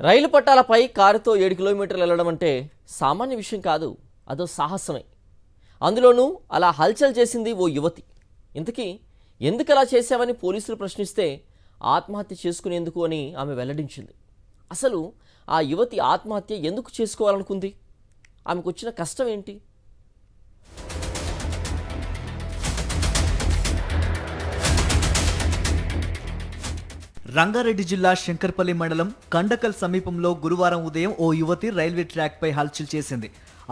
రైలు పట్టాలపై కారుతో 7 కిలోమీటర్లు వెళ్ళడం అంటే సామాన్య విషయం కాదు. అదో సాహసమే. అందులోనూ అలా హల్చల్ చేసింది ఓ యువతి. ఇంతకీ ఎందుకు అలా చేశావని పోలీసులు ప్రశ్నిస్తే ఆత్మహత్య చేసుకునేందుకు అని ఆమె వెల్లడించింది. అసలు ఆ యువతి ఆత్మహత్య ఎందుకు చేసుకోవాలనుకుంది? ఆమెకు వచ్చిన కష్టం ఏంటి? రంగారెడ్డి జిల్లా శంకర్పల్లి మండలం కండకల్ సమీపంలో గురువారం ఉదయం ఓ యువతి రైల్వే ట్రాక్ పై హల్చల్ చేసింది.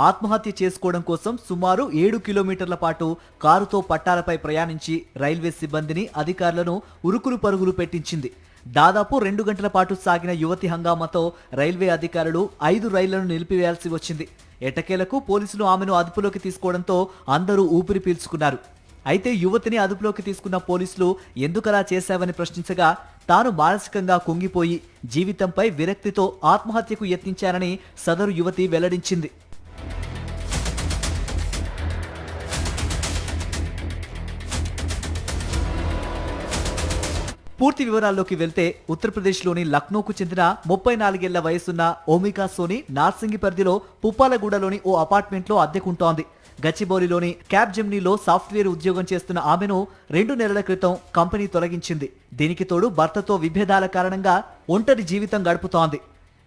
ఆత్మహత్య చేసుకోవడం కోసం సుమారు 7 కిలోమీటర్ల పాటు కారుతో పట్టాలపై ప్రయాణించి రైల్వే సిబ్బందిని, అధికారులను ఉరుకులు పరుగులు పెట్టించింది. దాదాపు 2 గంటల పాటు సాగిన యువతి హంగామాతో రైల్వే అధికారులు 5 రైళ్లను నిలిపివేయాల్సి వచ్చింది. ఎట్టకేలకు పోలీసులు ఆమెను అదుపులోకి తీసుకోవడంతో అందరూ ఊపిరి పీల్చుకున్నారు. అయితే యువతిని అదుపులోకి తీసుకున్న పోలీసులు ఎందుకలా చేశావని ప్రశ్నించగా తాను మానసికంగా కుంగిపోయి జీవితంపై విరక్తితో ఆత్మహత్యకు యత్నించానని సదరు యువతి వెల్లడించింది. పూర్తి వివరాల్లోకి వెళ్తే ఉత్తరప్రదేశ్లోని లక్నోకు చెందిన 34 ఏళ్ల వయసున్న ఓమికా సోని నార్సింగి పరిధిలో పుప్పాలగూడలోని ఓ అపార్ట్మెంట్లో అద్దెకుంటోంది. గచ్చిబౌలిలోని క్యాబ్ జెమ్నీలో సాఫ్ట్వేర్ ఉద్యోగం చేస్తున్న ఆమెను 2 నెలల క్రితం కంపెనీ తొలగించింది. దీనికి తోడు భర్తతో విభేదాల కారణంగా ఒంటరి జీవితం గడుపుతోంది.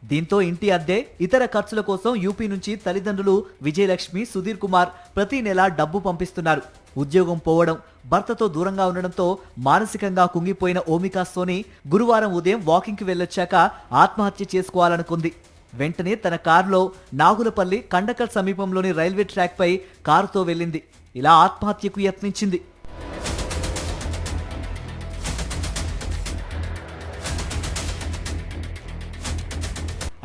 దీంతో ఇంటి అద్దె, ఇతర ఖర్చుల కోసం యూపీ నుంచి తల్లిదండ్రులు విజయలక్ష్మి, సుధీర్ కుమార్ ప్రతి నెల డబ్బు పంపిస్తున్నారు. ఉద్యోగం పోవడం, భర్తతో దూరంగా ఉండడంతో మానసికంగా కుంగిపోయిన ఓమికా సోని గురువారం ఉదయం వాకింగ్కి వెళ్ళొచ్చాక ఆత్మహత్య చేసుకోవాలనుకుంది. వెంటనే తన కారులో నాగులపల్లి కండకల్ సమీపంలోని రైల్వే ట్రాక్ పై కారుతో వెళ్ళింది. ఇలా ఆత్మహత్యకు యత్నించింది.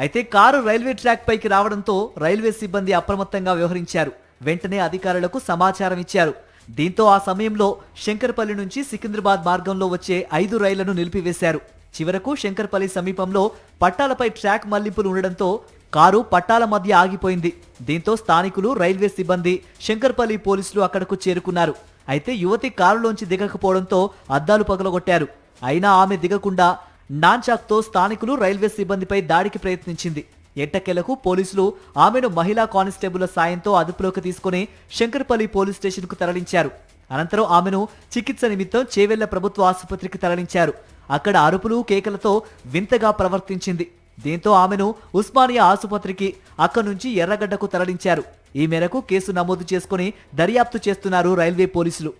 అయితే కారు రైల్వే ట్రాక్ పైకి రావడంతో రైల్వే సిబ్బంది అప్రమత్తంగా వ్యవహరించారు. వెంటనే అధికారులకు సమాచారం ఇచ్చారు. దీంతో ఆ సమయంలో శంకర్పల్లి నుంచి సికింద్రాబాద్ మార్గంలో వచ్చే 5 రైళ్లను నిలిపివేశారు. చివరకు శంకర్పల్లి సమీపంలో పట్టాలపై ట్రాక్ మళ్లింపులు ఉండడంతో కారు పట్టాల మధ్య ఆగిపోయింది. దీంతో స్థానికులు, రైల్వే సిబ్బంది, శంకర్పల్లి పోలీసులు అక్కడకు చేరుకున్నారు. అయితే యువతి కారులోంచి దిగకపోవడంతో అద్దాలు పగలగొట్టారు. అయినా ఆమె దిగకుండా నాన్చాక్తో స్థానికులు, రైల్వే సిబ్బందిపై దాడికి ప్రయత్నించింది. ఎట్టకేలకు పోలీసులు ఆమెను మహిళా కానిస్టేబుల్ సాయంతో అదుపులోకి తీసుకుని శంకర్పల్లి పోలీస్ స్టేషన్కు తరలించారు. అనంతరం ఆమెను చికిత్స నిమిత్తం చేవెళ్ల ప్రభుత్వ ఆసుపత్రికి తరలించారు. అక్కడ అరుపులు, కేకలతో వింతగా ప్రవర్తించింది. దీంతో ఆమెను ఉస్మానియా ఆసుపత్రికి, అక్కడి నుంచి ఎర్రగడ్డకు తరలించారు. ఈ మేరకు కేసు నమోదు చేసుకుని దర్యాప్తు చేస్తున్నారు రైల్వే పోలీసులు.